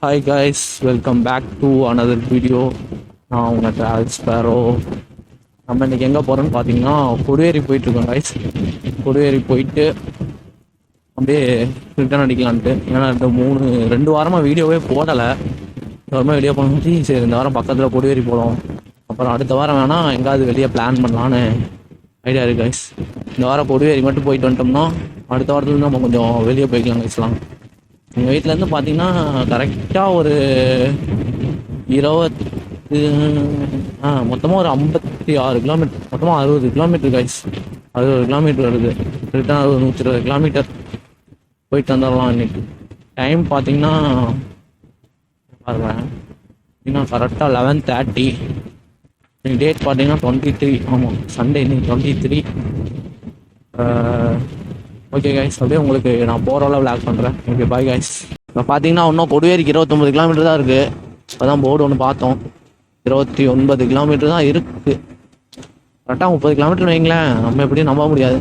Hi guys, welcome back to another video. நான் உங்கள் travel Sparrow. நம்ம இன்றைக்கி எங்கே போகிறோன்னு பார்த்தீங்கன்னா கொடுவேரி போயிட்டுருக்கோம் guys. கொடுவேரி போயிட்டு அப்படியே ரிட்டர்ன் அடிக்கலான்ட்டு. ஏன்னா 2 வாரமாக வீடியோவே போடலை. இந்த வாரமாக வெளியே போனோம்னு சரி இந்த வாரம் பக்கத்தில் கொடுவேரி போகலாம். அப்புறம் அடுத்த வாரம் வேணால் எங்கேயாவது வெளியே பிளான் பண்ணலான்னு ஐடியா இருக்குது guys. இந்த வாரம் கொடுவேரி மட்டும் போயிட்டு வந்துட்டோம்னா அடுத்த வாரத்துலேருந்து நம்ம கொஞ்சம் வெளியே போய்க்கலாம் guysலாம். எங்கள் வீட்டிலேருந்து பார்த்தீங்கன்னா கரெக்டாக ஒரு 56 கிலோமீட்டர், மொத்தமாக 60 கிலோமீட்டர் கைஸ். 60 கிலோமீட்டர் வருது. ரிட்டர்ன் 120 கிலோமீட்டர் போயிட்டு வந்துடலாம். இன்னைக்கு டைம் பார்த்தீங்கன்னா பாருங்கள், இன்னும் கரெக்டாக 11:30. இன்னைக்கு டேட் பார்த்தீங்கன்னா 23. ஆமாம், சண்டே இன்னைக்கு 23. ஓகே கைஸ், அப்படியே உங்களுக்கு நான் போகிறவளவு விளாக் பண்ணுறேன். Okay bye guys. இப்போ பார்த்தீங்கன்னா இன்னும் கொடுவேரிக்கு 29 கிலோமீட்டர் தான் இருக்குது. இப்போ தான் போர்டு ஒன்று பார்த்தோம், 29 கிலோமீட்டர் தான் இருக்குது. கரெக்டாக 30 கிலோமீட்டர் வைங்களேன், நம்ம எப்படியும் நம்ப முடியாது.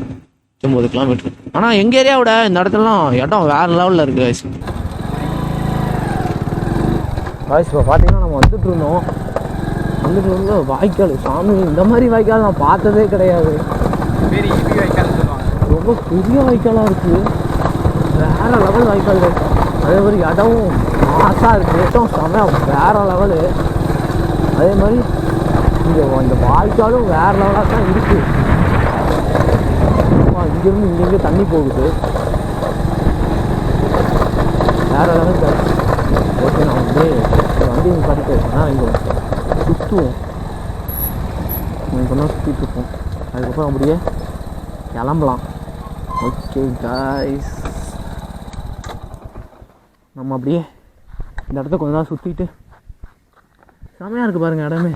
29 கிலோமீட்டர். ஆனால் எங்கள் ஏரியாவோட இந்த இடத்துலலாம் இடம் வேறு லெவலில் இருக்குது கைஸ். கைஸ் இப்போ பார்த்தீங்கன்னா நம்ம வந்துட்டு இருந்தோம் வாய்க்கால். சாமி, இந்த மாதிரி வாய்க்கால் நான் பார்த்ததே கிடையாது. ரொம்ப பெரிய வாய்க்காலாக இருக்குது, வேறு லெவல் வாய்க்கால். அதே மாதிரி இடமும் மாசாக இருக்குது, இடம் செமையாக வேறு லெவலு. அதே மாதிரி இங்கே இந்த வாய்க்காலும் வேறு லெவலாக தான் இருக்குது. இங்கேருந்து இங்கேருந்து தண்ணி போகுது, வேறு லெவல் தான். ஓகே, நான் வந்து வண்டி பார்த்துட்டு இங்கே சுற்றுவோம். கொஞ்சம் சுற்றிட்டு இருப்போம், அதுக்கப்புறம் அப்படியே கிளம்பலாம். ஓகே காய்ஸ், நம்ம அப்படியே இந்த இடத்த கொஞ்சம் தான் சுற்றிட்டு செமையாக இருக்குது பாருங்கள் இடமே.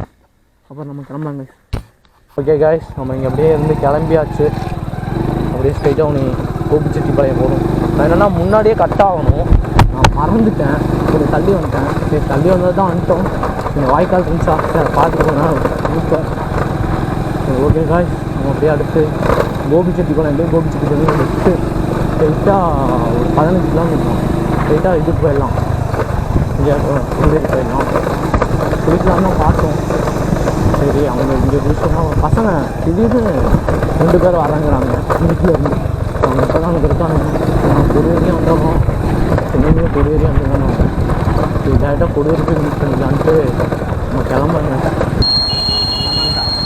அப்புறம் நம்ம கிளம்பலாங்க. ஓகே காய்ஸ், நம்ம இங்கே அப்படியே இருந்து கிளம்பியாச்சு. அப்படியே ஸ்ட்ரைட்டாக ஒன்று கோபிச்செட்டிப்பாளையம் போகணும். நான் என்னென்னா முன்னாடியே கட் ஆகணும், நான் மறந்துட்டேன். கொஞ்சம் தள்ளி வந்துட்டேன். சரி, தள்ளி வந்தது தான் வந்துட்டோம். இந்த வாய்க்கால் ஃப்ரெண்ட்ஸா சார் பார்த்துட்டு போனால் சூப்பர். ஓகே காய்ஸ், நம்ம அப்படியே அடுத்து கோபிச்செட்டிப்பாளையம் கோபிச்செட்டிப்பாளையம் எடுத்து ஸ்ட்ரைட்டாக ஒரு 15 கிலோமீட்டர் ஸ்ட்ரைட்டாக இதுக்கு போயிடலாம். இங்கே கொடுவேரி போயிடலாம். குளிக்கலாம் தான் பார்த்தோம். சரி, அவங்க இங்கே குளிச்சோம்னா பசங்க திடீர்னு 2 பேர் வராங்கிறாங்க வீட்டிலேருந்து. அவங்க இப்போ தான் எனக்கு இருக்காங்க. நான் கொடுவேரியும் வந்துடுறோம், சென்னையிலேயும் கொடுவேரியும் வந்துடுறோம். சரி, டேரெக்டாக கொடுவேரி போய் மிஸ் பண்ணிக்கலான்ட்டு நம்ம கிளம்புறாங்க.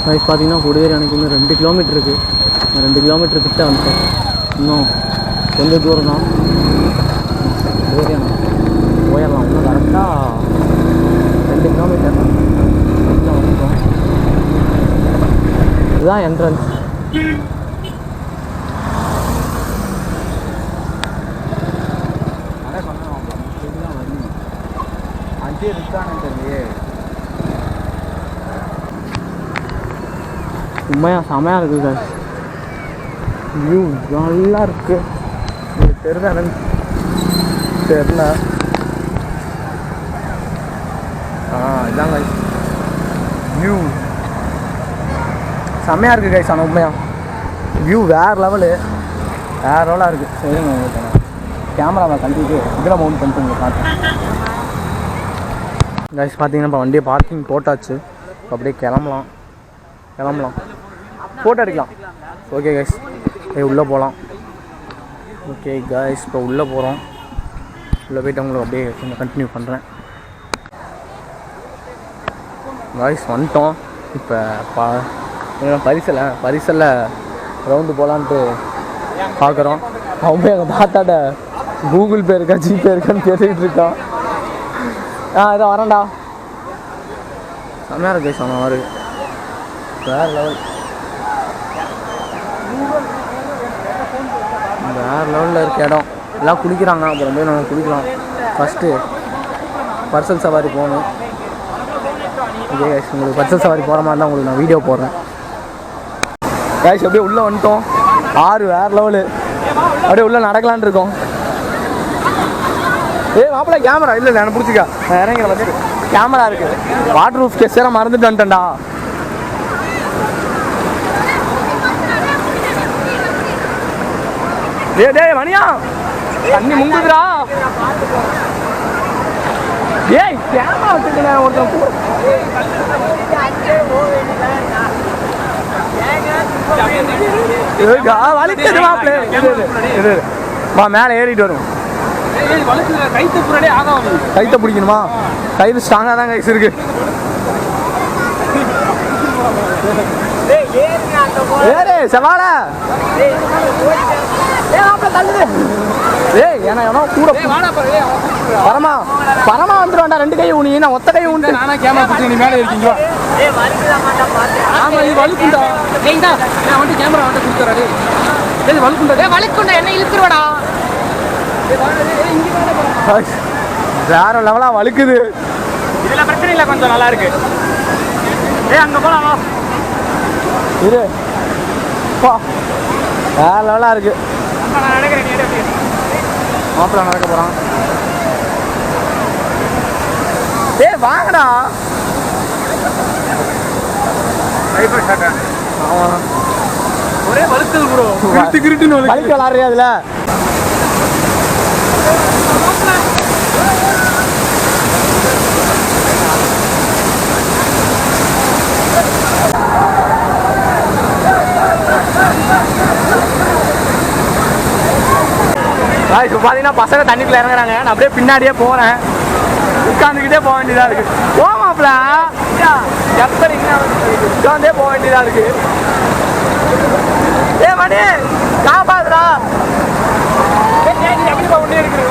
கைஸ் பார்த்தீங்கன்னா கொடுவேரி அன்றைக்கி இன்னும் 2 கிலோமீட்டர் இருக்குது. 2 கிலோமீட்டர் கிட்ட வந்துட்டேன். இன்னும் கொஞ்சம் தூரம் தான் கொடுவேரி போயிடலாம். இன்னும் கரெக்டாக 2 கிலோமீட்டர் வந்துட்டோம். இதுதான் என்ட்ரன்ஸ். உண்மையாக செமையாக இருக்குது சார். வியூ நல்லா இருக்குது. உங்களுக்கு தெரில இதாங்க வியூ செம்மையாக இருக்குது கைஸ். ஆனால் உண்மையாக வியூ வேறு லெவலாக இருக்குது. சரிங்க, உங்களுக்கு கேமராவை கண்டிப்பாக இதில் மவுண்ட் பண்ணிட்டு உங்களுக்கு காட்டுறேன் கைஸ். பார்த்தீங்கன்னா இப்போ வண்டியை பார்க்கிங் போட்டாச்சு. அப்படியே கிளம்பலாம், ஃபோட்டோ எடுக்கலாம். ஓகே கைஸ், உள்ளே போகலாம். ஓகே கைஸ், இப்போ உள்ளே போகிறோம். உள்ளே போய்ட்டு அவங்களுக்கு அப்படியே கொஞ்சம் கண்டினியூ பண்ணுறேன் கைஸ். வந்துட்டோம். இப்போ பரிசலில் ரவுண்டு போகலான்ட்டு பார்க்குறோம். அவன் போய் எங்கள் தாத்தாட்ட கூகுள் பே இருக்கா ஜிபே இருக்கான்னு கேட்டுக்கிட்டு இருக்கான். இதை வரேன்டா. செம்மையாக இருக்கு கைஸ். அவன் வேறு லெவலில் இருக்க இடம். எல்லாம் குளிக்கிறாங்க. அப்புறம் போய் நாங்கள் குளிக்கலாம். ஃபஸ்ட்டு பர்சல் சவாரி போகணும். ஓகே கைஸ், உங்களுக்கு பர்சல் சவாரி போகிற மாதிரி தான் உங்களுக்கு நான் வீடியோ போடுறேன் கைஸ். அப்படியே உள்ளே வந்துட்டோம். வேறு லெவலு. அப்படியே உள்ளே நடக்கலான் இருக்கோம். மாப்பிள்ள கேமரா இல்லை, எனக்கு பிடிச்சிக்கா. நான் இறங்கிற வந்து கேமரா இருக்குது. வாட்டர் ப்ரூஃப் கேஸ் எல்லாம் மறந்துட்டு வந்துட்டேன்டா. டேய் மணியா, தண்ணி முங்குதுடா. ஏய் கேமரா வச்சுட்டு ஒருத்தன் வா மேலே ஏறிட்டு வரும். கைத்த பிடிக்கணுமா? கைது ஸ்ட்ராங்காக தான் கைஸ் இருக்கு. ஏறு செவாடா. ஏய் ஏன்னா எவனோ கூட பரமா பரமா வந்துடுவான்டா. 2 கை ஊனி நான் ஒத்த கை ஊண்டு. நானா கேமரா பிடிச்சி நீ மேலே இருக்கீங்க. ஆமா இது வழுக்குண்டா. ஏய்டா நான் வந்து கேமரா வந்து கொடுத்துறாரு. ஏய் வழுக்குண்டா. ஏய் வழுக்குண்டா என்ன இழுத்துறடா. வேற லெவலா வழுக்குது. இதுல பிரச்சனை இல்ல, கொஞ்சம் நல்லா இருக்கு. ஏய் அங்க போலாம் வா. இது பா வேற லெவலா இருக்கு. நான் நடக்கிறேன், நீ எடுத்து மாப்பிள்ள நடக்க போறான். ஏய் வாங்கடா. Right shot. ஆமா ஒரே வழுக்குது ப்ரோ. கிரிட்டுன்னு வழுக்கு விளையாடுறியா அதுல? இப்போ பார்த்தீங்கன்னா பசங்க தண்ணிக்குள்ள இறங்குறாங்க. நான் அப்படியே பின்னாடியே போகிறேன். உட்காந்துக்கிட்டே போக வேண்டியதாக இருக்கு. போமாப்ல உட்காந்தே போக வேண்டியதாக இருக்கு. ஏ மணி காப்பாதுரா. எப்படி ஒன்றே இருக்கு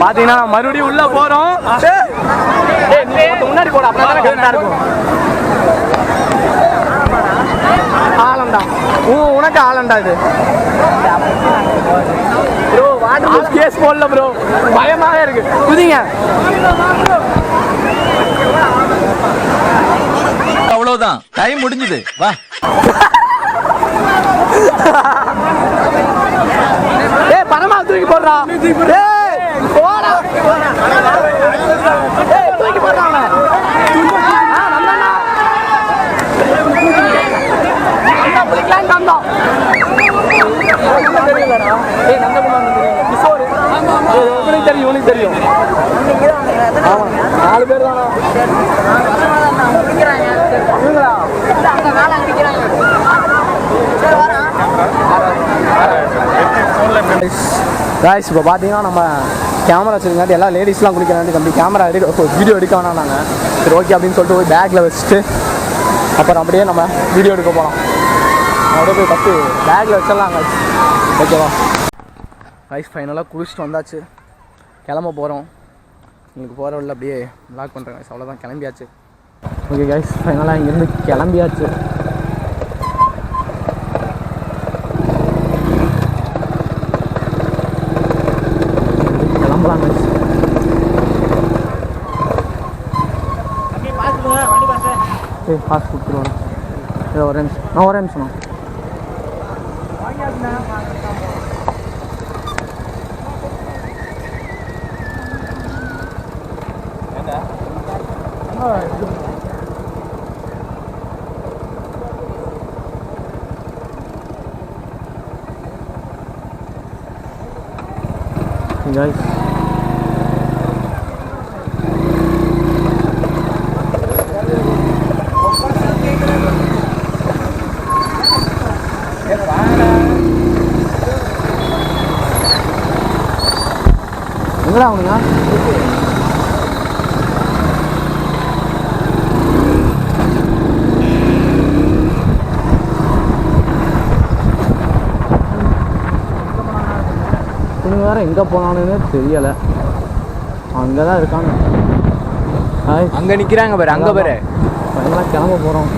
பார்த்தீங்கன்னா மறுபடியும் உள்ள போகிறோம். முன்னாடி போட அப்போ தான் கரெக்டாக இருக்கும். ஆலண்டா உனக்கு ஆலண்டா இது ப்ரோ. வாட்டர் கேஸ் போடல ப்ரோ, பயமாவே இருக்கு. குதிங்க. அவ்வளவுதான், டைம் முடிஞ்சது. வா. ஏய் பரமா தூக்கி போடுறா. ஏய் போடா. ஏய் தூக்கி போடுறாங்க. தெரியும் தெரியும். ஆமா 4 பேர் தானா? गाइस இப்போ பார்த்தீங்கன்னா நம்ம கேமரா வச்சுருக்காட்டி எல்லா லேடிஸ்லாம் குளிக்கிறாங்க. அப்படி கேமரா வீடியோ எடுக்க வேணாம். நாங்கள் சரி ஓகே அப்படின்னு சொல்லிட்டு போய் பேக்கில் வச்சுட்டு அப்புறம் அப்படியே நம்ம வீடியோ எடுக்க போகலாம். அப்படியே போய் ஃபஸ்ட்டு பேக்கில் வச்சிடலாம் गाइस. ஓகேவா गाइस? ஃபைனலாக குளிச்சுட்டு வந்தாச்சு, கிளம்ப போகிறோம். உங்களுக்கு போகிற வழியில் அப்படியே வ்ளாக் பண்ணுறேன் गाइस. அவ்வளோதான், கிளம்பியாச்சு. ஓகே गाइस ஃபைனலாக இங்கேருந்து கிளம்பியாச்சு. கிளம்பலாம் गाइस. ஏய் பாஸ் கொடுத்துருவோம். ஒரே நிமிஷம், ஒரே நிமிஷம். guys எங்கடா அவனுங்க? இவங்க வேறு எங்கே போனானுன்னு தெரியலை. அங்கே தான் இருக்கானு. அங்கே நிற்கிறாங்க பாரு, அங்கே பாரு. ஃபைனலாக கிளம்ப போகிறோம்.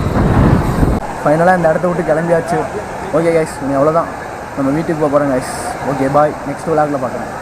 ஃபைனலாக இந்த இடத்த விட்டு கிளம்பியாச்சு. ஓகே கைஸ், நீ அவ்வளோதான், நம்ம வீட்டுக்கு போக போகிறோம் கைஸ். ஓகே பாய், நெக்ஸ்ட் விளாகில் பார்க்குறேன்.